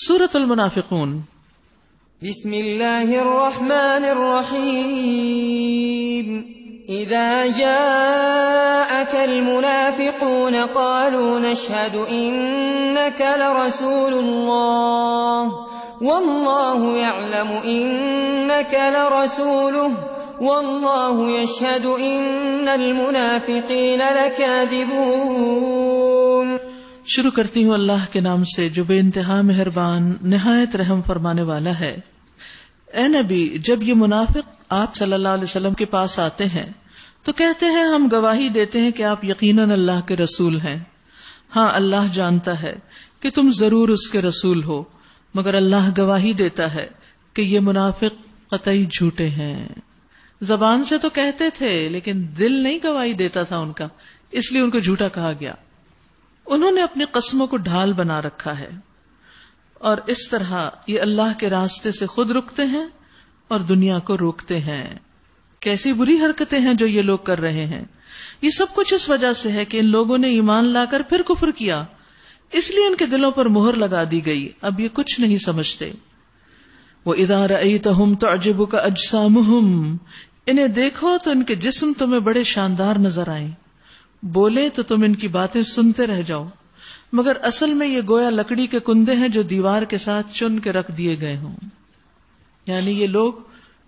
سورۃ المنافقون. بسم اللہ الرحمن الرحیم. اذا جاءك المنافقون قالوا نشهد انك لرسول الله والله يعلم انك لرسوله والله يشهد ان المنافقين لكاذبون. شروع کرتی ہوں اللہ کے نام سے جو بے انتہا مہربان نہایت رحم فرمانے والا ہے. اے نبی، جب یہ منافق آپ صلی اللہ علیہ وسلم کے پاس آتے ہیں تو کہتے ہیں ہم گواہی دیتے ہیں کہ آپ یقیناً اللہ کے رسول ہیں. ہاں، اللہ جانتا ہے کہ تم ضرور اس کے رسول ہو، مگر اللہ گواہی دیتا ہے کہ یہ منافق قطعی جھوٹے ہیں. زبان سے تو کہتے تھے لیکن دل نہیں گواہی دیتا تھا ان کا، اس لیے ان کو جھوٹا کہا گیا. انہوں نے اپنی قسموں کو ڈھال بنا رکھا ہے اور اس طرح یہ اللہ کے راستے سے خود رکتے ہیں اور دنیا کو روکتے ہیں. کیسی بری حرکتیں ہیں جو یہ لوگ کر رہے ہیں. یہ سب کچھ اس وجہ سے ہے کہ ان لوگوں نے ایمان لا کر پھر کفر کیا، اس لیے ان کے دلوں پر مہر لگا دی گئی. اب یہ کچھ نہیں سمجھتے. وَإِذَا رَأَيْتَهُمْ تُعْجِبُكَ أَجْسَامُهُمْ، انہیں دیکھو تو ان کے جسم تمہیں بڑے شاندار نظر آئیں، بولے تو تم ان کی باتیں سنتے رہ جاؤ، مگر اصل میں یہ گویا لکڑی کے کندے ہیں جو دیوار کے ساتھ چن کے رکھ دیے گئے ہوں. یعنی یہ لوگ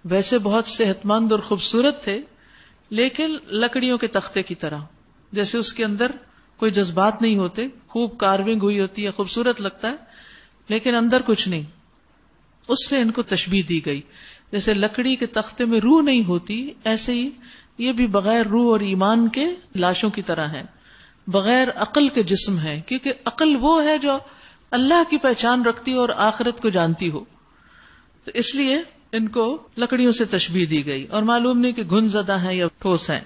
ویسے بہت صحت مند اور خوبصورت تھے لیکن لکڑیوں کے تختے کی طرح، جیسے اس کے اندر کوئی جذبات نہیں ہوتے، خوب کارونگ ہوئی ہوتی ہے، خوبصورت لگتا ہے لیکن اندر کچھ نہیں. اس سے ان کو تشبیہ دی گئی. جیسے لکڑی کے تختے میں روح نہیں ہوتی، ایسے ہی یہ بھی بغیر روح اور ایمان کے لاشوں کی طرح ہیں، بغیر عقل کے جسم ہے، کیونکہ عقل وہ ہے جو اللہ کی پہچان رکھتی ہو اور آخرت کو جانتی ہو. تو اس لیے ان کو لکڑیوں سے تشبیہ دی گئی اور معلوم نہیں کہ گھن زدہ ہیں یا ٹھوس ہیں.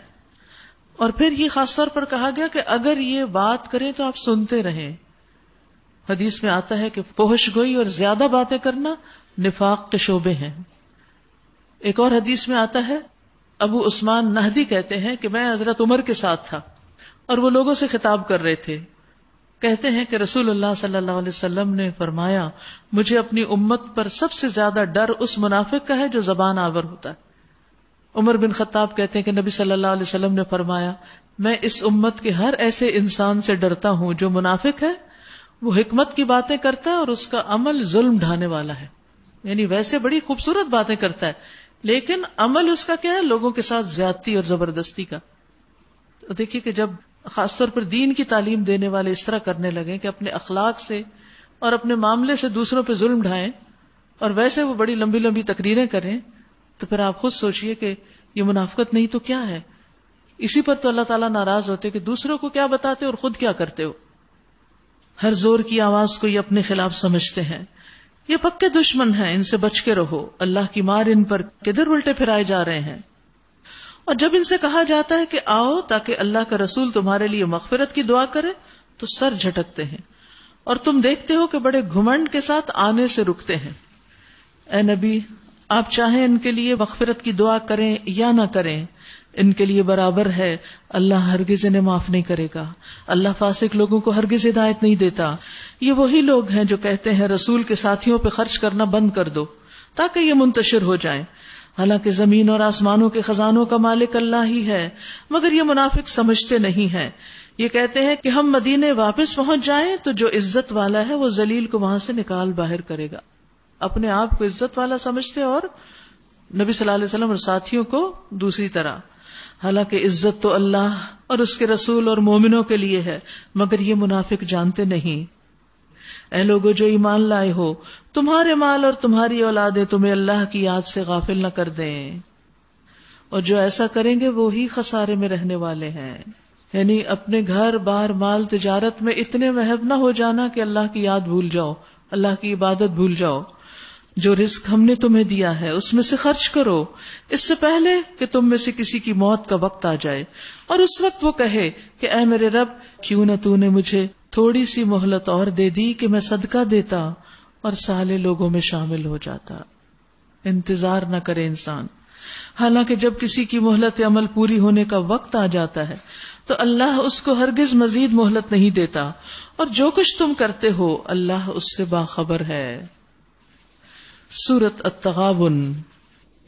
اور پھر یہ خاص طور پر کہا گیا کہ اگر یہ بات کریں تو آپ سنتے رہیں. حدیث میں آتا ہے کہ فحش گوئی اور زیادہ باتیں کرنا نفاق کے شعبے ہیں. ایک اور حدیث میں آتا ہے، ابو عثمان نہدی کہتے ہیں کہ میں حضرت عمر کے ساتھ تھا اور وہ لوگوں سے خطاب کر رہے تھے. کہتے ہیں کہ رسول اللہ صلی اللہ علیہ وسلم نے فرمایا، مجھے اپنی امت پر سب سے زیادہ ڈر اس منافق کا ہے جو زبان آور ہوتا ہے. عمر بن خطاب کہتے ہیں کہ نبی صلی اللہ علیہ وسلم نے فرمایا، میں اس امت کے ہر ایسے انسان سے ڈرتا ہوں جو منافق ہے، وہ حکمت کی باتیں کرتا ہے اور اس کا عمل ظلم ڈھانے والا ہے. یعنی ویسے بڑی خوبصورت باتیں کرتا ہے لیکن عمل اس کا کیا ہے؟ لوگوں کے ساتھ زیادتی اور زبردستی کا. تو دیکھیے کہ جب خاص طور پر دین کی تعلیم دینے والے اس طرح کرنے لگے کہ اپنے اخلاق سے اور اپنے معاملے سے دوسروں پہ ظلم ڈھائیں اور ویسے وہ بڑی لمبی لمبی تقریریں کریں، تو پھر آپ خود سوچئے کہ یہ منافقت نہیں تو کیا ہے. اسی پر تو اللہ تعالیٰ ناراض ہوتے کہ دوسروں کو کیا بتاتے اور خود کیا کرتے ہو. ہر زور کی آواز کو یہ اپنے خلاف سمجھتے ہیں. یہ پکے دشمن ہیں، ان سے بچ کے رہو. اللہ کی مار ان پر کدھر الٹے پھرائے جا رہے ہیں. اور جب ان سے کہا جاتا ہے کہ آؤ تاکہ اللہ کا رسول تمہارے لیے مغفرت کی دعا کرے تو سر جھٹکتے ہیں اور تم دیکھتے ہو کہ بڑے گھمنڈ کے ساتھ آنے سے رکتے ہیں. اے نبی، آپ چاہیں ان کے لیے مغفرت کی دعا کریں یا نہ کریں، ان کے لیے برابر ہے، اللہ ہرگز انہیں معاف نہیں کرے گا. اللہ فاسق لوگوں کو ہرگز ہدایت نہیں دیتا. یہ وہی لوگ ہیں جو کہتے ہیں رسول کے ساتھیوں پہ خرچ کرنا بند کر دو تاکہ یہ منتشر ہو جائیں، حالانکہ زمین اور آسمانوں کے خزانوں کا مالک اللہ ہی ہے. مگر یہ منافق سمجھتے نہیں ہیں. یہ کہتے ہیں کہ ہم مدینے واپس پہنچ جائیں تو جو عزت والا ہے وہ ذلیل کو وہاں سے نکال باہر کرے گا. اپنے آپ کو عزت والا سمجھتے اور نبی صلی اللہ علیہ وسلم اور ساتھیوں کو دوسری طرح. حالانکہ عزت تو اللہ اور اس کے رسول اور مومنوں کے لیے ہے، مگر یہ منافق جانتے نہیں. اے لوگو جو ایمان لائے ہو، تمہارے مال اور تمہاری اولادیں تمہیں اللہ کی یاد سے غافل نہ کر دیں، اور جو ایسا کریں گے وہی خسارے میں رہنے والے ہیں. یعنی اپنے گھر بار مال تجارت میں اتنے محب نہ ہو جانا کہ اللہ کی یاد بھول جاؤ، اللہ کی عبادت بھول جاؤ. جو رزق ہم نے تمہیں دیا ہے اس میں سے خرچ کرو اس سے پہلے کہ تم میں سے کسی کی موت کا وقت آ جائے، اور اس وقت وہ کہے کہ اے میرے رب، کیوں نہ تو نے مجھے تھوڑی سی مہلت اور دے دی کہ میں صدقہ دیتا اور صالح لوگوں میں شامل ہو جاتا. انتظار نہ کرے انسان، حالانکہ جب کسی کی مہلت عمل پوری ہونے کا وقت آ جاتا ہے تو اللہ اس کو ہرگز مزید مہلت نہیں دیتا، اور جو کچھ تم کرتے ہو اللہ اس سے باخبر ہے۔ سورۃ التغابن۔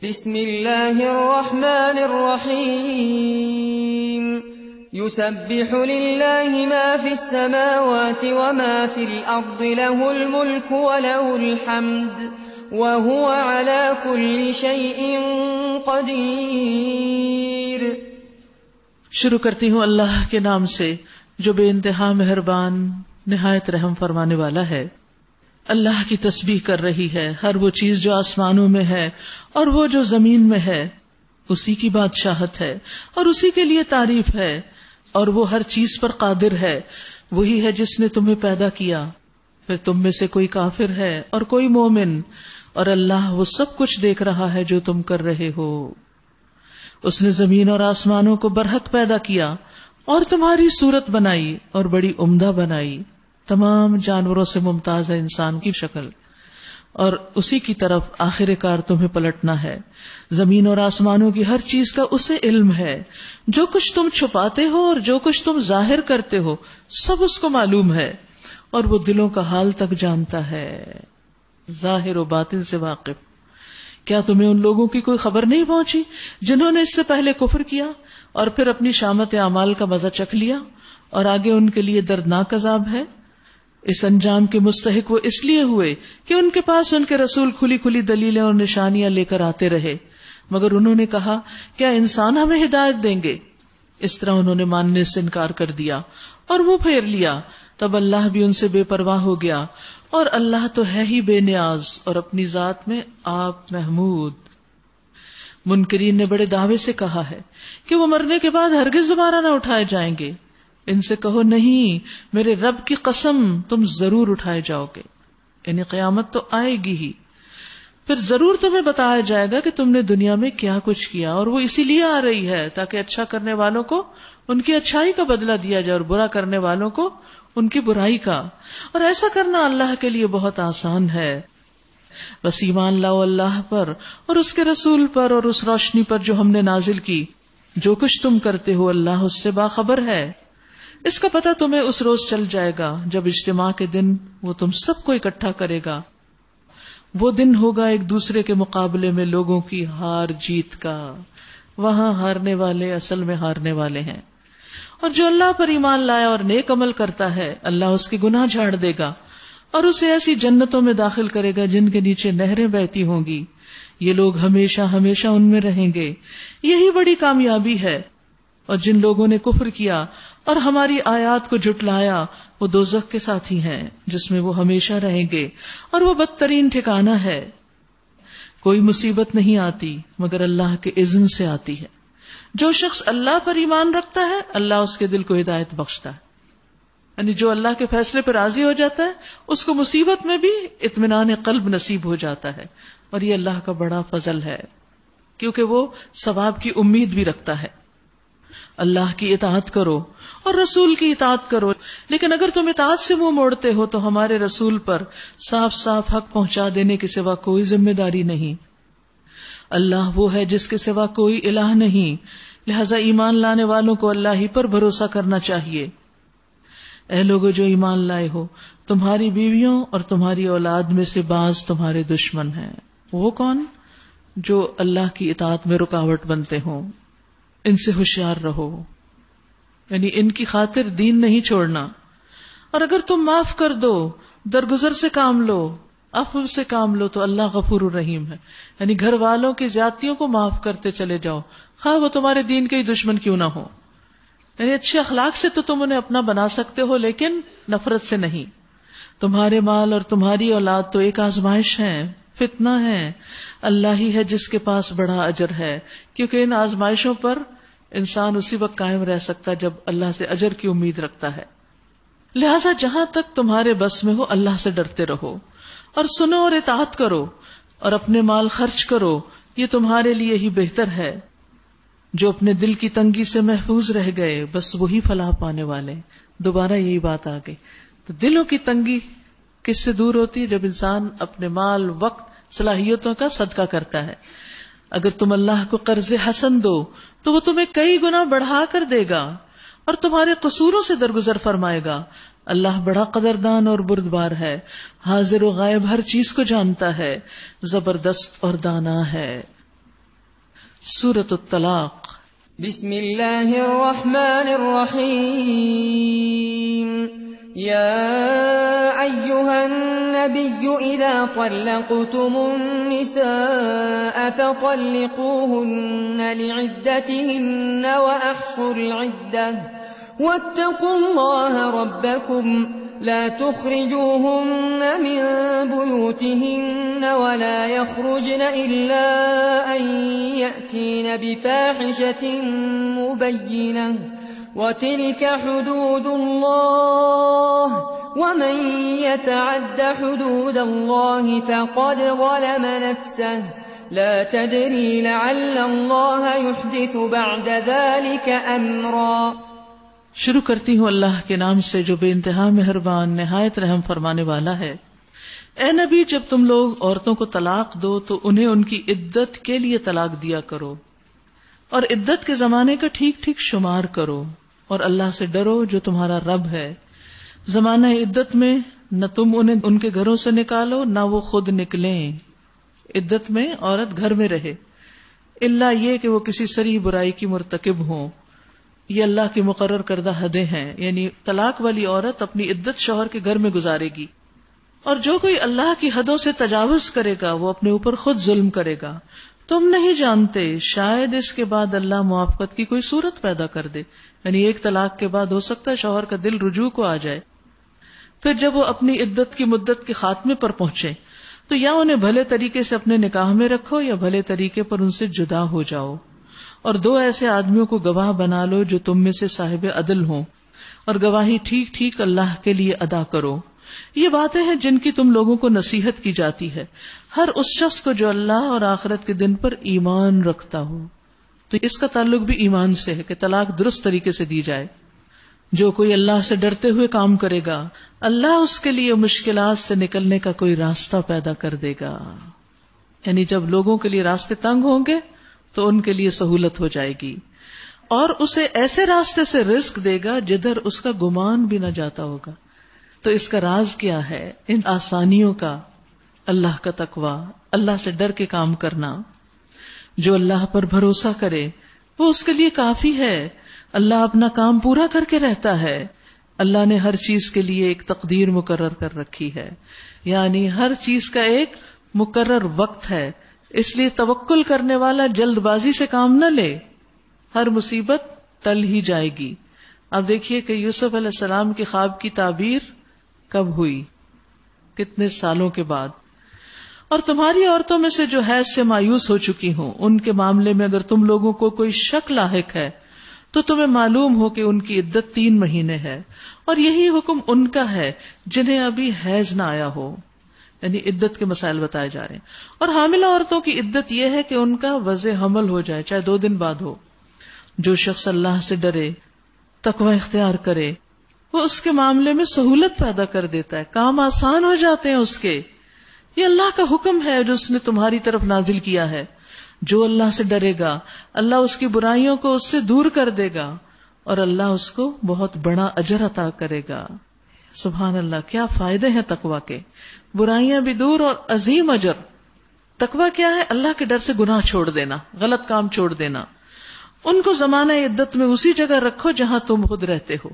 بسم اللہ الرحمن الرحیم۔ یسبح للہ ما فی السماوات وما فی الارض له الملک وله الحمد وهو على كل شيء قدیر۔ شروع کرتی ہوں اللہ کے نام سے جو بے انتہا مہربان نہایت رحم فرمانے والا ہے۔ اللہ کی تسبیح کر رہی ہے ہر وہ چیز جو آسمانوں میں ہے اور وہ جو زمین میں ہے، اسی کی بادشاہت ہے اور اسی کے لیے تعریف ہے، اور وہ ہر چیز پر قادر ہے۔ وہی ہے جس نے تمہیں پیدا کیا، پھر تم میں سے کوئی کافر ہے اور کوئی مومن، اور اللہ وہ سب کچھ دیکھ رہا ہے جو تم کر رہے ہو۔ اس نے زمین اور آسمانوں کو برحق پیدا کیا اور تمہاری صورت بنائی اور بڑی عمدہ بنائی، تمام جانوروں سے ممتاز ہے انسان کی شکل، اور اسی کی طرف آخر کار تمہیں پلٹنا ہے۔ زمین اور آسمانوں کی ہر چیز کا اسے علم ہے، جو کچھ تم چھپاتے ہو اور جو کچھ تم ظاہر کرتے ہو سب اس کو معلوم ہے، اور وہ دلوں کا حال تک جانتا ہے، ظاہر و باطن سے واقف۔ کیا تمہیں ان لوگوں کی کوئی خبر نہیں پہنچی جنہوں نے اس سے پہلے کفر کیا اور پھر اپنی شامت اعمال کا مزہ چکھ لیا، اور آگے ان کے لیے دردناک عذاب ہے؟ اس انجام کے مستحق وہ اس لیے ہوئے کہ ان کے پاس ان کے رسول کھلی کھلی دلیلیں اور نشانیاں لے کر آتے رہے، مگر انہوں نے کہا کیا انسان ہمیں ہدایت دیں گے؟ اس طرح انہوں نے ماننے سے انکار کر دیا اور وہ پھیر لیا، تب اللہ بھی ان سے بے پرواہ ہو گیا، اور اللہ تو ہے ہی بے نیاز اور اپنی ذات میں آپ محمود۔ منکرین نے بڑے دعوے سے کہا ہے کہ وہ مرنے کے بعد ہرگز دوبارہ نہ اٹھائے جائیں گے۔ ان سے کہو نہیں، میرے رب کی قسم تم ضرور اٹھائے جاؤ گے، یعنی قیامت تو آئے گی ہی، پھر ضرور تمہیں بتایا جائے گا کہ تم نے دنیا میں کیا کچھ کیا، اور وہ اسی لیے آ رہی ہے تاکہ اچھا کرنے والوں کو ان کی اچھائی کا بدلہ دیا جائے اور برا کرنے والوں کو ان کی برائی کا، اور ایسا کرنا اللہ کے لیے بہت آسان ہے۔ بس ایمان لاؤ اللہ پر اور اس کے رسول پر اور اس روشنی پر جو ہم نے نازل کی، جو کچھ تم کرتے ہو اللہ اس سے باخبر ہے۔ اس کا پتہ تمہیں اس روز چل جائے گا جب اجتماع کے دن وہ تم سب کو اکٹھا کرے گا۔ وہ دن ہوگا ایک دوسرے کے مقابلے میں لوگوں کی ہار جیت کا، وہاں ہارنے والے اصل میں ہارنے والے ہیں، اور جو اللہ پر ایمان لایا اور نیک عمل کرتا ہے اللہ اس کے گناہ جھاڑ دے گا اور اسے ایسی جنتوں میں داخل کرے گا جن کے نیچے نہریں بہتی ہوں گی، یہ لوگ ہمیشہ ہمیشہ ان میں رہیں گے، یہی بڑی کامیابی ہے۔ اور جن لوگوں نے کفر کیا اور ہماری آیات کو جھٹلایا وہ دوزخ کے ساتھی ہیں جس میں وہ ہمیشہ رہیں گے، اور وہ بدترین ٹھکانہ ہے۔ کوئی مصیبت نہیں آتی مگر اللہ کے اذن سے آتی ہے۔ جو شخص اللہ پر ایمان رکھتا ہے اللہ اس کے دل کو ہدایت بخشتا ہے، یعنی جو اللہ کے فیصلے پر راضی ہو جاتا ہے اس کو مصیبت میں بھی اطمینان قلب نصیب ہو جاتا ہے، اور یہ اللہ کا بڑا فضل ہے کیونکہ وہ ثواب کی امید بھی رکھتا ہے۔ اللہ کی اطاعت کرو اور رسول کی اطاعت کرو، لیکن اگر تم اطاعت سے منہ موڑتے ہو تو ہمارے رسول پر صاف صاف حق پہنچا دینے کے سوا کوئی ذمہ داری نہیں۔ اللہ وہ ہے جس کے سوا کوئی الہ نہیں، لہذا ایمان لانے والوں کو اللہ ہی پر بھروسہ کرنا چاہیے۔ اے لوگو جو ایمان لائے ہو، تمہاری بیویوں اور تمہاری اولاد میں سے بعض تمہارے دشمن ہیں۔ وہ کون؟ جو اللہ کی اطاعت میں رکاوٹ بنتے ہوں، ان سے ہوشیار رہو، یعنی ان کی خاطر دین نہیں چھوڑنا۔ اور اگر تم معاف کر دو، درگزر سے کام لو، عفو سے کام لو تو اللہ غفور الرحیم ہے، یعنی گھر والوں کی زیادتیوں کو معاف کرتے چلے جاؤ، خواہ وہ تمہارے دین کے ہی دشمن کیوں نہ ہو۔ یعنی اچھے اخلاق سے تو تم انہیں اپنا بنا سکتے ہو لیکن نفرت سے نہیں۔ تمہارے مال اور تمہاری اولاد تو ایک آزمائش ہے، فتنہ ہے، اللہ ہی ہے جس کے پاس بڑا اجر ہے، کیونکہ ان آزمائشوں پر انسان اسی وقت قائم رہ سکتا جب اللہ سے اجر کی امید رکھتا ہے۔ لہٰذا جہاں تک تمہارے بس میں ہو اللہ سے ڈرتے رہو اور سنو اور اطاعت کرو اور اپنے مال خرچ کرو، یہ تمہارے لیے ہی بہتر ہے۔ جو اپنے دل کی تنگی سے محفوظ رہ گئے بس وہی فلاح پانے والے۔ دوبارہ یہی بات آ گئی۔ تو دلوں کی تنگی کس سے دور ہوتی ہے؟ جب انسان اپنے مال، وقت، صلاحیتوں کا صدقہ کرتا ہے۔ اگر تم اللہ کو قرض حسن دو تو وہ تمہیں کئی گنا بڑھا کر دے گا، اور تمہارے قصوروں سے درگزر فرمائے گا. اللہ بڑا قدردان اور بردبار ہے، حاضر و غائب ہر چیز کو جانتا ہے، زبردست اور دانا ہے. سورۃ الطلاق. بسم اللہ الرحمن الرحیم. يا أيها النبي إذا طلقتم النساء فطلقوهن لعدتهن وأحصوا العدة واتقوا الله ربكم لا تخرجوهن من بيوتهن ولا يخرجن إلا أن يأتين بفاحشة مبينة وتلك حدود الله ومن يتعد حدود الله فقد ظلم نفسه لا تدري لعل الله يحدث بعد ذلك امرا. شروع کرتی ہوں اللہ کے نام سے جو بے انتہا مہربان نہایت رحم فرمانے والا ہے. اے نبی، جب تم لوگ عورتوں کو طلاق دو تو انہیں ان کی عدت کے لیے طلاق دیا کرو اور عدت کے زمانے کا ٹھیک ٹھیک شمار کرو، اور اللہ سے ڈرو جو تمہارا رب ہے. زمانہ عدت میں نہ تم انہیں ان کے گھروں سے نکالو نہ وہ خود نکلیں. عدت میں عورت گھر میں رہے الا یہ کہ وہ کسی صریح برائی کی مرتکب ہوں. یہ اللہ کی مقرر کردہ حدیں ہیں، یعنی طلاق والی عورت اپنی عدت شوہر کے گھر میں گزارے گی، اور جو کوئی اللہ کی حدوں سے تجاوز کرے گا وہ اپنے اوپر خود ظلم کرے گا. تم نہیں جانتے، شاید اس کے بعد اللہ موافقت کی کوئی صورت پیدا کر دے، یعنی ایک طلاق کے بعد ہو سکتا ہے شوہر کا دل رجوع کو آ جائے. پھر جب وہ اپنی عدت کی مدت کے خاتمے پر پہنچے تو یا انہیں بھلے طریقے سے اپنے نکاح میں رکھو یا بھلے طریقے پر ان سے جدا ہو جاؤ، اور 2 ایسے آدمیوں کو گواہ بنا لو جو تم میں سے صاحب عدل ہوں، اور گواہی ٹھیک ٹھیک اللہ کے لیے ادا کرو. یہ باتیں ہیں جن کی تم لوگوں کو نصیحت کی جاتی ہے، ہر اس شخص کو جو اللہ اور آخرت کے دن پر ایمان رکھتا ہو. تو اس کا تعلق بھی ایمان سے ہے کہ طلاق درست طریقے سے دی جائے. جو کوئی اللہ سے ڈرتے ہوئے کام کرے گا اللہ اس کے لیے مشکلات سے نکلنے کا کوئی راستہ پیدا کر دے گا. یعنی جب لوگوں کے لیے راستے تنگ ہوں گے تو ان کے لیے سہولت ہو جائے گی، اور اسے ایسے راستے سے رزق دے گا جدھر اس کا گمان بھی نہ جاتا ہوگا. تو اس کا راز کیا ہے؟ ان آسانیوں کا اللہ کا تقوی، اللہ سے ڈر کے کام کرنا. جو اللہ پر بھروسہ کرے وہ اس کے لیے کافی ہے. اللہ اپنا کام پورا کر کے رہتا ہے. اللہ نے ہر چیز کے لیے ایک تقدیر مقرر کر رکھی ہے، یعنی ہر چیز کا ایک مقرر وقت ہے. اس لیے توکل کرنے والا جلد بازی سے کام نہ لے، ہر مصیبت ٹل ہی جائے گی. اب دیکھیے کہ یوسف علیہ السلام کی خواب کی تعبیر کب ہوئی؟ کتنے سالوں کے بعد. اور تمہاری عورتوں میں سے جو حیض سے مایوس ہو چکی ہوں ان کے معاملے میں اگر تم لوگوں کو کوئی شک لاحق ہے تو تمہیں معلوم ہو کہ ان کی عدت 3 مہینے ہے، اور یہی حکم ان کا ہے جنہیں ابھی حیض نہ آیا ہو. یعنی عدت کے مسائل بتائے جا رہے ہیں. اور حاملہ عورتوں کی عدت یہ ہے کہ ان کا وضع حمل ہو جائے، چاہے 2 دن بعد ہو. جو شخص اللہ سے ڈرے، تقوی اختیار کرے، وہ اس کے معاملے میں سہولت پیدا کر دیتا ہے، کام آسان ہو جاتے ہیں اس کے. یہ اللہ کا حکم ہے جو اس نے تمہاری طرف نازل کیا ہے. جو اللہ سے ڈرے گا اللہ اس کی برائیوں کو اس سے دور کر دے گا، اور اللہ اس کو بہت بڑا اجر عطا کرے گا. سبحان اللہ، کیا فائدے ہیں تقوی کے، برائیاں بھی دور اور عظیم اجر. تقوی کیا ہے؟ اللہ کے ڈر سے گناہ چھوڑ دینا، غلط کام چھوڑ دینا. ان کو زمانہ عدت میں اسی جگہ رکھو جہاں تم خود رہتے ہو،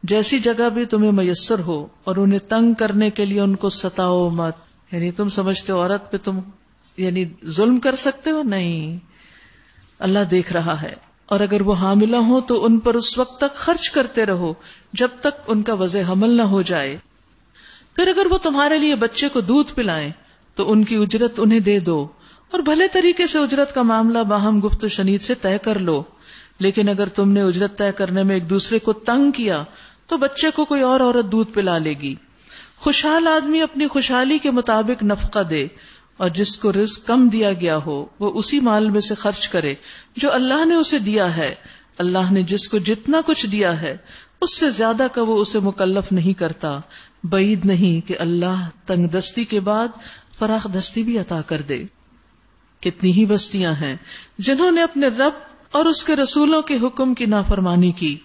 جیسی جگہ بھی تمہیں میسر ہو، اور انہیں تنگ کرنے کے لیے ان کو ستاؤ مت. یعنی تم سمجھتے ہو عورت پہ تم یعنی ظلم کر سکتے ہو؟ نہیں، اللہ دیکھ رہا ہے. اور اگر وہ حاملہ ہو تو ان پر اس وقت تک خرچ کرتے رہو جب تک ان کا وضع حمل نہ ہو جائے. پھر اگر وہ تمہارے لیے بچے کو دودھ پلائیں تو ان کی اجرت انہیں دے دو، اور بھلے طریقے سے اجرت کا معاملہ باہم گفت و شنید سے طے کر لو. لیکن اگر تم نے اجرت طے کرنے میں ایک دوسرے کو تنگ کیا تو بچے کو کوئی اور عورت دودھ پلا لے گی. خوشحال آدمی اپنی خوشحالی کے مطابق نفقہ دے، اور جس کو رزق کم دیا گیا ہو وہ اسی مال میں سے خرچ کرے جو اللہ نے اسے دیا ہے. اللہ نے جس کو جتنا کچھ دیا ہے اس سے زیادہ کا وہ اسے مکلف نہیں کرتا. بعید نہیں کہ اللہ تنگ دستی کے بعد فراخ دستی بھی عطا کر دے. کتنی ہی بستیاں ہیں جنہوں نے اپنے رب اور اس کے رسولوں کے حکم کی نافرمانی کی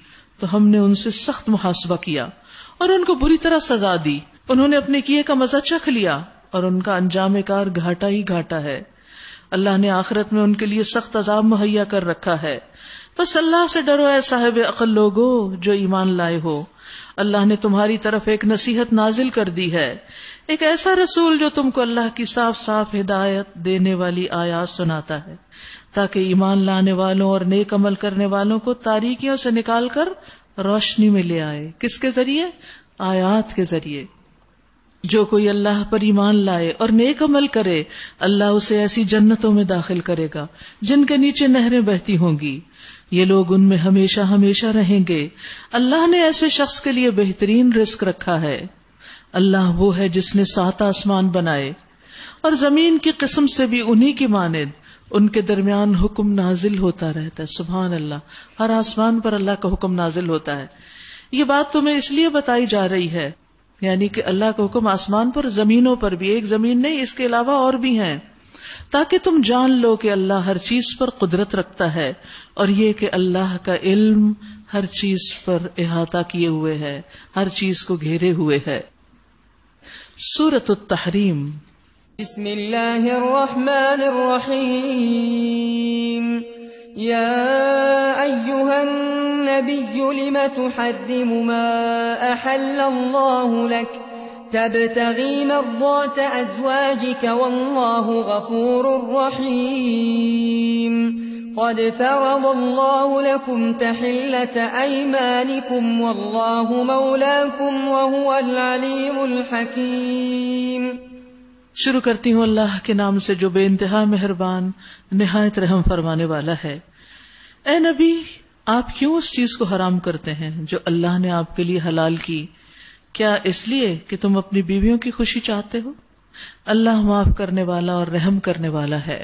تو ہم نے ان سے سخت محاسبہ کیا اور ان کو بری طرح سزا دی. انہوں نے اپنے کیے کا مزہ چکھ لیا اور ان کا انجام کار گھاٹا ہی گھاٹا ہے. اللہ نے آخرت میں ان کے لیے سخت عذاب مہیا کر رکھا ہے. بس اللہ سے ڈرو اے صاحب عقل لوگو جو ایمان لائے ہو. اللہ نے تمہاری طرف ایک نصیحت نازل کر دی ہے، ایک ایسا رسول جو تم کو اللہ کی صاف صاف ہدایت دینے والی آیات سناتا ہے، تاکہ ایمان لانے والوں اور نیک عمل کرنے والوں کو تاریکیوں سے نکال کر روشنی میں لے آئے. کس کے ذریعے؟ آیات کے ذریعے. جو کوئی اللہ پر ایمان لائے اور نیک عمل کرے، اللہ اسے ایسی جنتوں میں داخل کرے گا جن کے نیچے نہریں بہتی ہوں گی. یہ لوگ ان میں ہمیشہ ہمیشہ رہیں گے. اللہ نے ایسے شخص کے لیے بہترین رزق رکھا ہے. اللہ وہ ہے جس نے 7 آسمان بنائے اور زمین کی قسم سے بھی انہی کی مانند ان کے درمیان حکم نازل ہوتا رہتا ہے. سبحان اللہ، ہر آسمان پر اللہ کا حکم نازل ہوتا ہے. یہ بات تمہیں اس لیے بتائی جا رہی ہے، یعنی کہ اللہ کا حکم آسمان پر، زمینوں پر بھی، ایک زمین نہیں اس کے علاوہ اور بھی ہیں، تاکہ تم جان لو کہ اللہ ہر چیز پر قدرت رکھتا ہے، اور یہ کہ اللہ کا علم ہر چیز پر احاطہ کیے ہوئے ہے، ہر چیز کو گھیرے ہوئے ہے. سورۃ التحریم. بسم اللہ الرحمن الرحیم. یا ایھا النبی لم تحرم ما احل اللہ لک تبتغی مرضات ازواجک واللہ غفور رحیم. قد فرض اللہ لکم تحلۃ ایمانکم واللہ مولاکم وہو العلیم الحکیم. شروع کرتی ہوں اللہ کے نام سے جو بے انتہا مہربان نہایت رحم فرمانے والا ہے. اے نبی، آپ کیوں اس چیز کو حرام کرتے ہیں جو اللہ نے آپ کے لیے حلال کی؟ کیا اس لیے کہ تم اپنی بیویوں کی خوشی چاہتے ہو؟ اللہ معاف کرنے والا اور رحم کرنے والا ہے.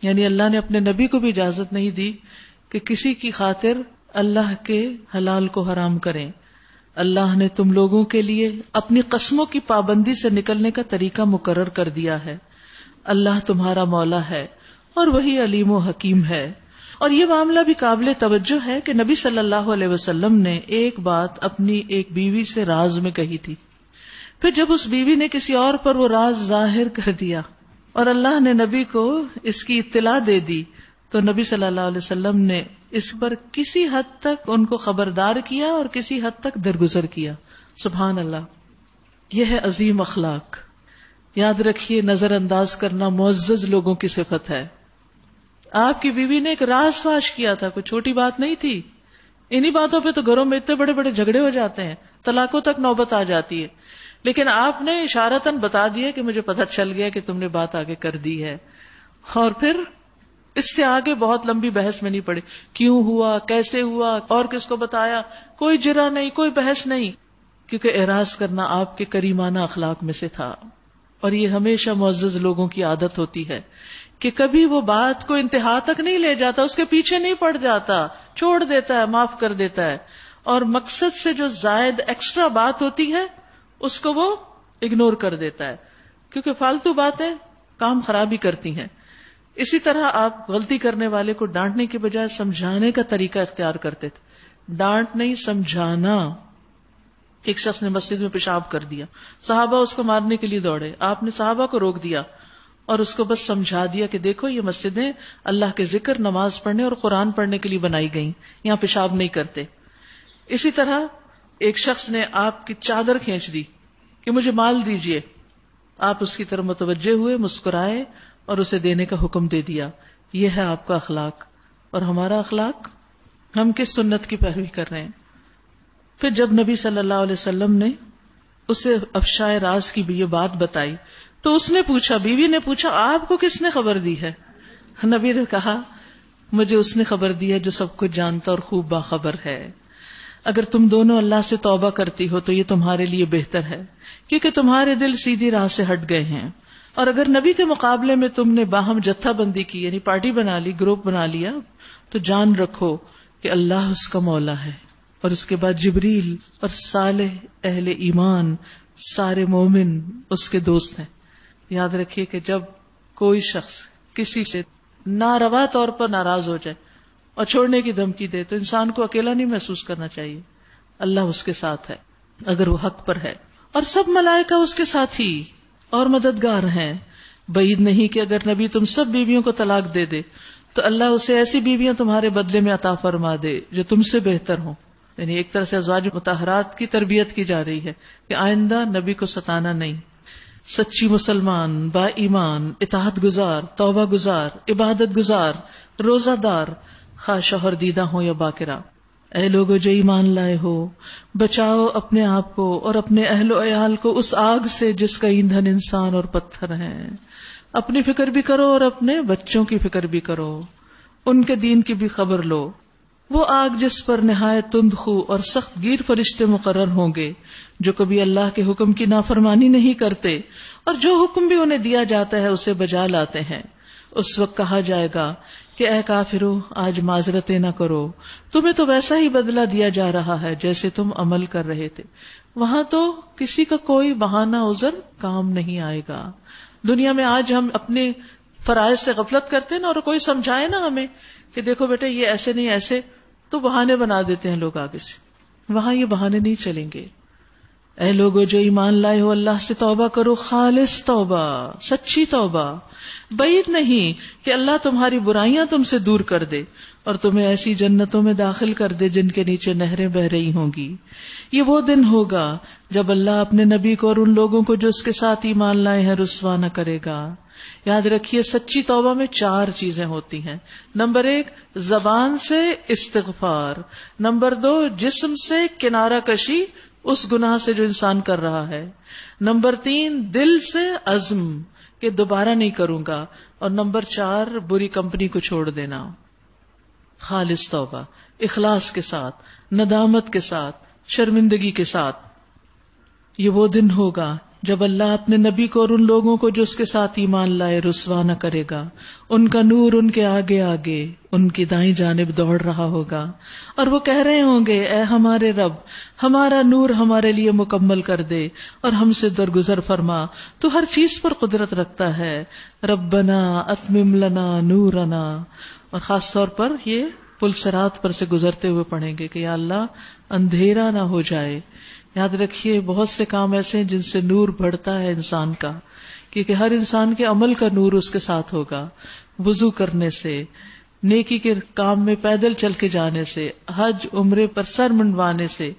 یعنی اللہ نے اپنے نبی کو بھی اجازت نہیں دی کہ کسی کی خاطر اللہ کے حلال کو حرام کریں. اللہ نے تم لوگوں کے لیے اپنی قسموں کی پابندی سے نکلنے کا طریقہ مقرر کر دیا ہے. اللہ تمہارا مولا ہے اور وہی علیم و حکیم ہے. اور یہ معاملہ بھی قابل توجہ ہے کہ نبی صلی اللہ علیہ وسلم نے ایک بات اپنی ایک بیوی سے راز میں کہی تھی، پھر جب اس بیوی نے کسی اور پر وہ راز ظاہر کر دیا اور اللہ نے نبی کو اس کی اطلاع دے دی، تو نبی صلی اللہ علیہ وسلم نے اس پر کسی حد تک ان کو خبردار کیا اور کسی حد تک درگزر کیا. سبحان اللہ، یہ ہے عظیم اخلاق. یاد رکھیے، نظر انداز کرنا معزز لوگوں کی صفت ہے. آپ کی بیوی نے ایک راز فاش کیا تھا، کوئی چھوٹی بات نہیں تھی. انہی باتوں پہ تو گھروں میں اتنے بڑے بڑے جھگڑے ہو جاتے ہیں، طلاقوں تک نوبت آ جاتی ہے. لیکن آپ نے اشارتاً بتا دیا کہ مجھے پتہ چل گیا کہ تم نے بات آگے کر دی ہے، اور پھر اس سے آگے بہت لمبی بحث میں نہیں پڑی. کیوں ہوا، کیسے ہوا، اور کس کو بتایا، کوئی جرا نہیں، کوئی بحث نہیں، کیونکہ اعراض کرنا آپ کے کریمانہ اخلاق میں سے تھا. اور یہ ہمیشہ معزز لوگوں کی عادت ہوتی ہے کہ کبھی وہ بات کو انتہا تک نہیں لے جاتا، اس کے پیچھے نہیں پڑ جاتا، چھوڑ دیتا ہے، معاف کر دیتا ہے، اور مقصد سے جو زائد ایکسٹرا بات ہوتی ہے اس کو وہ اگنور کر دیتا ہے، کیونکہ فالتو باتیں کام خراب ہی کرتی ہیں. اسی طرح آپ غلطی کرنے والے کو ڈانٹنے کے بجائے سمجھانے کا طریقہ اختیار کرتے تھے. ڈانٹ نہیں، سمجھانا. ایک شخص نے مسجد میں پیشاب کر دیا، صحابہ اس کو مارنے کے لیے دوڑے، آپ نے صحابہ کو روک دیا اور اس کو بس سمجھا دیا کہ دیکھو یہ مسجدیں اللہ کے ذکر، نماز پڑھنے اور قرآن پڑھنے کے لیے بنائی گئیں، یہاں پیشاب نہیں کرتے. اسی طرح ایک شخص نے آپ کی چادر کھینچ دی کہ مجھے مال دیجئے، آپ اس کی طرف متوجہ ہوئے، مسکرائے اور اسے دینے کا حکم دے دیا. یہ ہے آپ کا اخلاق. اور ہمارا اخلاق، ہم کس سنت کی پیروی کر رہے ہیں؟ پھر جب نبی صلی اللہ علیہ وسلم نے اسے افشائے راز کی بھی یہ بات بتائی تو اس نے پوچھا، بیوی نے پوچھا، آپ کو کس نے خبر دی ہے؟ نبی نے کہا، مجھے اس نے خبر دی ہے جو سب کچھ جانتا اور خوب باخبر ہے. اگر تم دونوں اللہ سے توبہ کرتی ہو تو یہ تمہارے لیے بہتر ہے، کیونکہ تمہارے دل سیدھی راہ سے ہٹ گئے ہیں. اور اگر نبی کے مقابلے میں تم نے باہم جتھا بندی کی، یعنی پارٹی بنا لی، گروپ بنا لیا، تو جان رکھو کہ اللہ اس کا مولا ہے، اور اس کے بعد جبریل اور صالح اہل ایمان سارے مومن اس کے دوست ہیں. یاد رکھیے کہ جب کوئی شخص کسی سے ناروا طور پر ناراض ہو جائے اور چھوڑنے کی دھمکی دے تو انسان کو اکیلا نہیں محسوس کرنا چاہیے. اللہ اس کے ساتھ ہے اگر وہ حق پر ہے، اور سب ملائکہ اس کے ساتھی اور مددگار ہیں. بعید نہیں کہ اگر نبی تم سب بیویوں کو طلاق دے دے تو اللہ اسے ایسی بیویاں تمہارے بدلے میں عطا فرما دے جو تم سے بہتر ہوں. یعنی ایک طرح سے ازواج مطہرات کی تربیت کی جا رہی ہے کہ آئندہ نبی کو ستانا نہیں. سچی مسلمان، با ایمان، اطاعت گزار، توبہ گزار، عبادت گزار، روزہ دار، خواہ شوہر دیدہ ہو یا باکرہ. اے لوگو جو ایمان لائے ہو، بچاؤ اپنے آپ کو اور اپنے اہل و عیال کو اس آگ سے جس کا ایندھن انسان اور پتھر ہیں. اپنی فکر بھی کرو اور اپنے بچوں کی فکر بھی کرو، ان کے دین کی بھی خبر لو. وہ آگ جس پر نہایت تند خو اور سخت گیر فرشتے مقرر ہوں گے جو کبھی اللہ کے حکم کی نافرمانی نہیں کرتے اور جو حکم بھی انہیں دیا جاتا ہے اسے بجا لاتے ہیں. اس وقت کہا جائے گا کہ اے کافرو، آج معذرتیں نہ کرو، تمہیں تو ویسا ہی بدلہ دیا جا رہا ہے جیسے تم عمل کر رہے تھے. وہاں تو کسی کا کوئی بہانہ عذر کام نہیں آئے گا. دنیا میں آج ہم اپنے فرائض سے غفلت کرتے ہیں نا، اور کوئی سمجھائے نا ہمیں کہ دیکھو بیٹے یہ ایسے نہیں ایسے، تو بہانے بنا دیتے ہیں لوگ آگے سے. وہاں یہ بہانے نہیں چلیں گے. اے لوگو جو ایمان لائے ہو، اللہ سے توبہ کرو، خالص توبہ، سچی توبہ. بعید نہیں کہ اللہ تمہاری برائیاں تم سے دور کر دے اور تمہیں ایسی جنتوں میں داخل کر دے جن کے نیچے نہریں بہ رہی ہوں گی. یہ وہ دن ہوگا جب اللہ اپنے نبی کو اور ان لوگوں کو جو اس کے ساتھ ایمان لائے ہیں رسوا نہ کرے گا. یاد رکھیے سچی توبہ میں 4 چیزیں ہوتی ہیں. نمبر 1 زبان سے استغفار، نمبر 2 جسم سے کنارہ کشی اس گناہ سے جو انسان کر رہا ہے، نمبر 3 دل سے عزم کہ دوبارہ نہیں کروں گا، اور نمبر 4 بری کمپنی کو چھوڑ دینا. خالص توبہ، اخلاص کے ساتھ، ندامت کے ساتھ، شرمندگی کے ساتھ. یہ وہ دن ہوگا جب اللہ اپنے نبی کو اور ان لوگوں کو جو اس کے ساتھ ایمان لائے رسوا نہ کرے گا. ان کا نور ان کے آگے آگے ان کی دائیں جانب دوڑ رہا ہوگا اور وہ کہہ رہے ہوں گے اے ہمارے رب، ہمارا نور ہمارے لیے مکمل کر دے اور ہم سے درگزر فرما، تو ہر چیز پر قدرت رکھتا ہے. ربنا اتمم لنا نورنا. اور خاص طور پر یہ پل صراط پر سے گزرتے ہوئے پڑھیں گے کہ یا اللہ اندھیرا نہ ہو جائے. یاد رکھیے بہت سے کام ایسے ہیں جن سے نور بڑھتا ہے انسان کا، کیونکہ ہر انسان کے عمل کا نور اس کے ساتھ ہوگا. وضو کرنے سے، نیکی کے کام میں پیدل چل کے جانے سے، حج عمرے پر سر منڈوانے سے،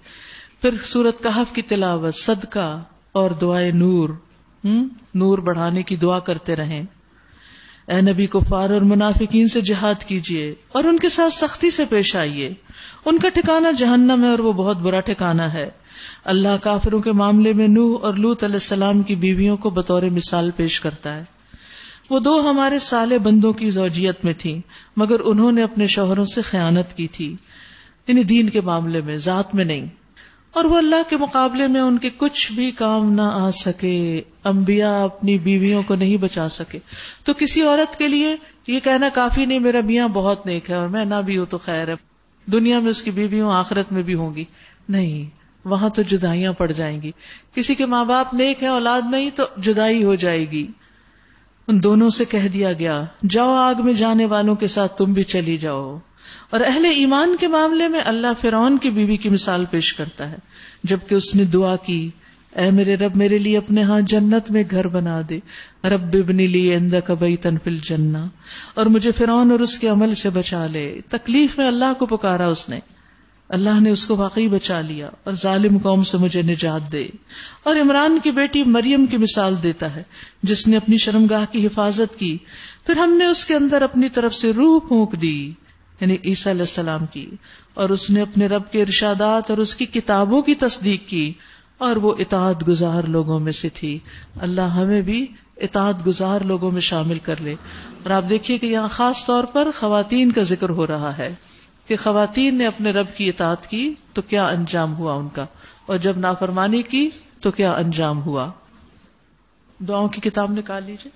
پھر سورۃ کہف کی تلاوت، صدقہ اور دعائے نور بڑھانے کی دعا کرتے رہیں. اے نبی کفار اور منافقین سے جہاد کیجیے اور ان کے ساتھ سختی سے پیش آئیے. ان کا ٹھکانہ جہنم ہے اور وہ بہت برا ٹھکانہ ہے. اللہ کافروں کے معاملے میں نوح اور لوط علیہ السلام کی بیویوں کو بطور مثال پیش کرتا ہے. وہ 2 ہمارے صالح بندوں کی زوجیت میں تھیں مگر انہوں نے اپنے شوہروں سے خیانت کی تھی، یعنی دین کے معاملے میں، ذات میں نہیں. اور وہ اللہ کے مقابلے میں ان کے کچھ بھی کام نہ آ سکے. انبیاء اپنی بیویوں کو نہیں بچا سکے. تو کسی عورت کے لیے یہ کہنا کافی نہیں میرا میاں بہت نیک ہے اور میں نہ بھی ہوں تو خیر ہے، دنیا میں اس کی بیویوں آخرت میں بھی ہوں گی. نہیں، وہاں تو جدائیاں پڑ جائیں گی. کسی کے ماں باپ نیک ہیں، اولاد نہیں تو جدائی ہو جائے گی. ان دونوں سے کہہ دیا گیا جاؤ آگ میں جانے والوں کے ساتھ تم بھی چلی جاؤ. اور اہل ایمان کے معاملے میں اللہ فرعون کی بیوی کی مثال پیش کرتا ہے جبکہ اس نے دعا کی اے میرے رب میرے لیے اپنے ہاں جنت میں گھر بنا دے. رب ابن لی عندک بیتا فی الجنہ. اور مجھے فرعون اور اس کے عمل سے بچا لے. تکلیف میں اللہ کو پکارا اس نے، اللہ نے اس کو واقعی بچا لیا اور ظالم قوم سے مجھے نجات دے. اور عمران کی بیٹی مریم کی مثال دیتا ہے جس نے اپنی شرمگاہ کی حفاظت کی، پھر ہم نے اس کے اندر اپنی طرف سے روح پھونک دی، یعنی عیسیٰ علیہ السلام کی، اور اس نے اپنے رب کے ارشادات اور اس کی کتابوں کی تصدیق کی اور وہ اطاعت گزار لوگوں میں سے تھی. اللہ ہمیں بھی اطاعت گزار لوگوں میں شامل کر لے. اور آپ دیکھیے کہ یہاں خاص طور پر خواتین کا ذکر ہو رہا ہے کہ خواتین نے اپنے رب کی اطاعت کی تو کیا انجام ہوا ان کا، اور جب نافرمانی کی تو کیا انجام ہوا. دعاؤں کی کتاب نکال لیجیے.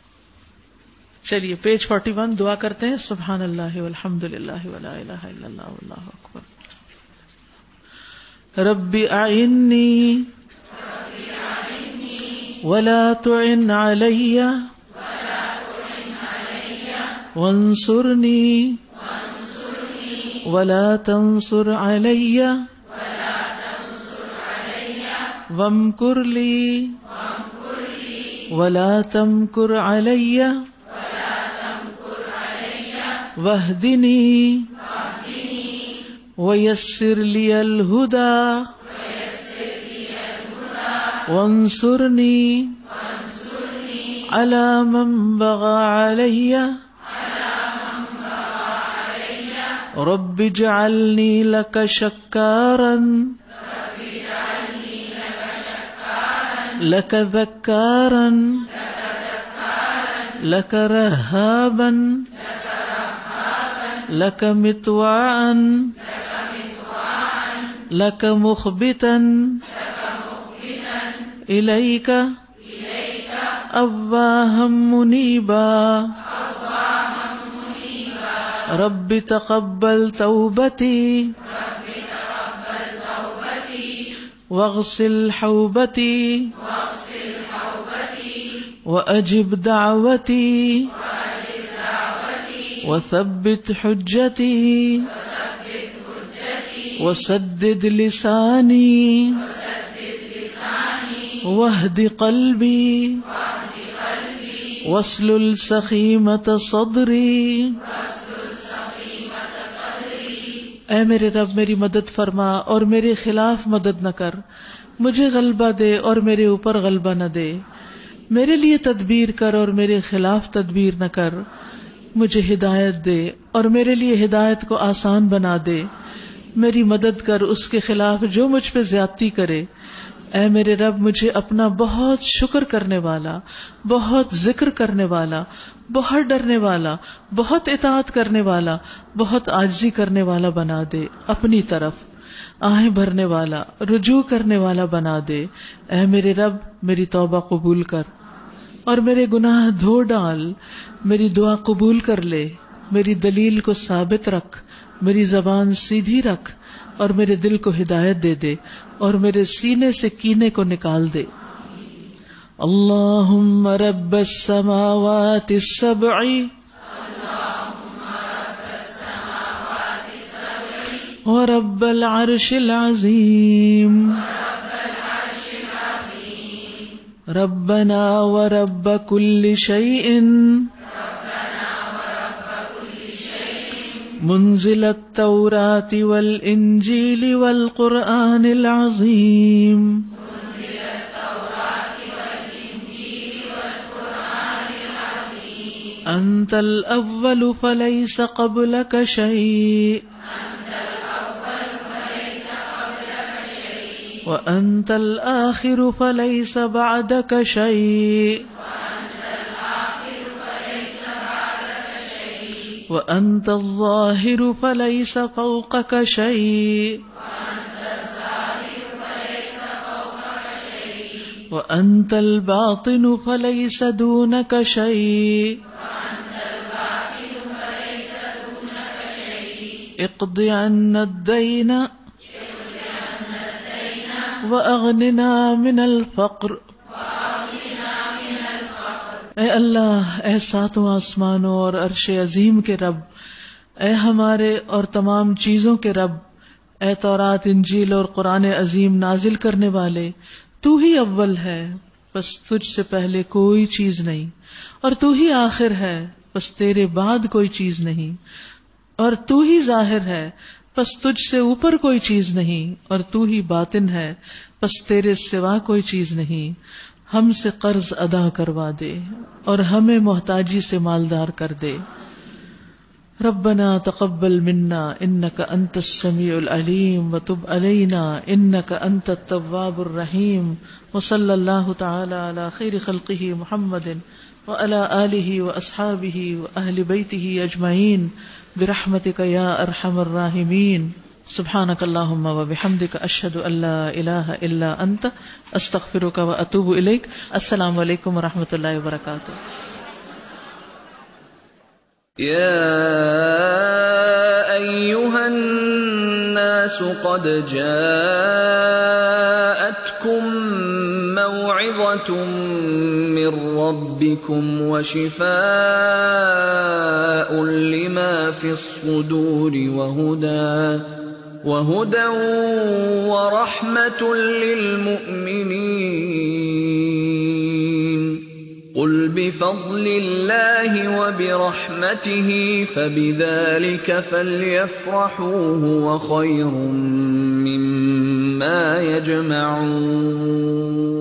چلیے پیج 41 دعا کرتے ہیں. سبحان اللہ والحمد للہ ولا الہ الا اللہ واللہ اکبر. رب اعنی ولا تعن علی وانصرنی ولا تنصر علی وامکر لی ولا تمکر علی واہدنی ویسر لی الہدی وانصرنی علی من بغى علی رب اجعلنی لک شکارا لک ذکارا لک رہابا لک مطواعا لک مخبتا الیک اواہا منیبا رب تقبل توبتی واغسل حوبتی وأجب دعوتی وثبت حجتی وسدد لسانی واہد قلبی واسلل سخیمۃ صدری. اے میرے رب میری مدد فرما اور میرے خلاف مدد نہ کر، مجھے غلبہ دے اور میرے اوپر غلبہ نہ دے، میرے لیے تدبیر کر اور میرے خلاف تدبیر نہ کر، مجھے ہدایت دے اور میرے لیے ہدایت کو آسان بنا دے، میری مدد کر اس کے خلاف جو مجھ پہ زیادتی کرے. اے میرے رب مجھے اپنا بہت شکر کرنے والا، بہت ذکر کرنے والا، بہت ڈرنے والا، بہت اطاعت کرنے والا، بہت عاجزی کرنے والا بنا دے، اپنی طرف آہیں بھرنے والا، رجوع کرنے والا بنا دے. اے میرے رب میری توبہ قبول کر اور میرے گناہ دھو ڈال، میری دعا قبول کر لے، میری دلیل کو ثابت رکھ، میری زبان سیدھی رکھ اور میرے دل کو ہدایت دے دے اور میرے سینے سے کینے کو نکال دے. اللہم رب السماوات السبع ورب العرش العظیم ربنا ورب كل شيء منزل التوراة والإنجيل والقرآن العظيم أنت الأول فليس قبلك شيء وأنت الآخر فليس بعدك شيء وأنت الظاهر فليس فوقك شيء وأنت الباطن فليس دونك شيء اقض عنا الدين وأغننا من الفقر. اے اللہ، اے ساتوں آسمانوں اور عرش عظیم کے رب، اے ہمارے اور تمام چیزوں کے رب، اے تورات، انجیل اور قرآن عظیم نازل کرنے والے، تو ہی اول ہے، بس تجھ سے پہلے کوئی چیز نہیں، اور تو ہی آخر ہے، بس تیرے بعد کوئی چیز نہیں، اور تو ہی ظاہر ہے، بس تجھ سے اوپر کوئی چیز نہیں، اور تو ہی باطن ہے، بس تیرے سوا کوئی چیز نہیں. ہم سے قرض ادا کروا دے اور ہمیں محتاجی سے مالدار کر دے. ربنا تقبل منا انك انت السميع العليم وتب علينا انك انت التواب الرحيم. وصلى الله تعالى على خير خلقه محمد وعلى آله واصحابه واهل بيته اجمعين برحمتك يا ارحم الراحمين. سبحانك اللهم وبحمدك اشهد ان لا اله الا انت استغفرك واتوب اليك. السلام علیکم ورحمۃ اللہ وبرکاتہ. يا أيها الناس قد جاءتكم موعظة من ربكم وشفاء لما في الصدور وَهُدًى وَرَحْمَةٌ لِّلْمُؤْمِنِينَ قُلْ بِفَضْلِ اللَّهِ وَبِرَحْمَتِهِ فَبِذَلِكَ فَلْيَفْرَحُوا هُوَ خَيْرٌ مِّمَّا يَجْمَعُونَ